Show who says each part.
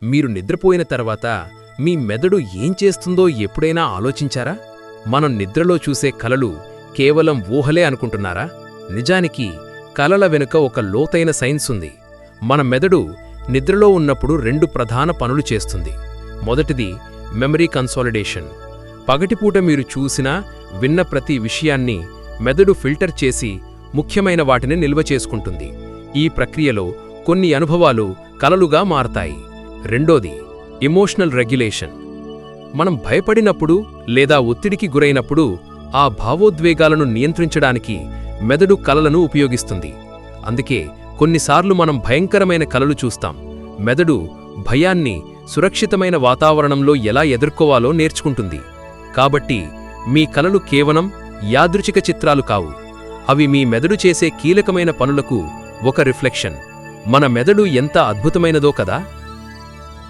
Speaker 1: మీరు నిద్రపోయిన తర్వాత మీ మెదడు ఏం చేస్తుందో ఎప్పుడైనా ఆలోచించారా? మనం నిద్రలో చూసే కలలు కేవలం ఊహలే అనుకుంటున్నారా? నిజానికి కలల వెనుక ఒక లోతైన సైన్స్ ఉంది. మన మెదడు నిద్రలో ఉన్నప్పుడు రెండు ప్రధాన పనులు చేస్తుంది. మొదటిది మెమరీ కన్సాలిడేషన్. పగటిపూట మీరు చూసినా విన్న ప్రతి విషయాన్ని మెదడు ఫిల్టర్ చేసి ముఖ్యమైన వాటిని నిల్వ చేసుకుంటుంది. ఈ ప్రక్రియలో కొన్ని అనుభవాలు కలలుగా మారతాయి. రెండోది ఎమోషనల్ రెగ్యులేషన్. మనం భయపడినప్పుడు లేదా ఒత్తిడికి గురైనప్పుడు ఆ భావోద్వేగాలను నియంత్రించడానికి మెదడు కలలను ఉపయోగిస్తుంది. అందుకే కొన్నిసార్లు మనం భయంకరమైన కలలు చూస్తాం. మెదడు భయాన్ని సురక్షితమైన వాతావరణంలో ఎలా ఎదుర్కోవాలో నేర్చుకుంటుంది. కాబట్టి మీ కలలు కేవలం యాదృచ్ఛిక చిత్రాలు కావు. అవి మీ మెదడు చేసే కీలకమైన పనులకు ఒక రిఫ్లెక్షన్. మన మెదడు ఎంత అద్భుతమైనదో కదా!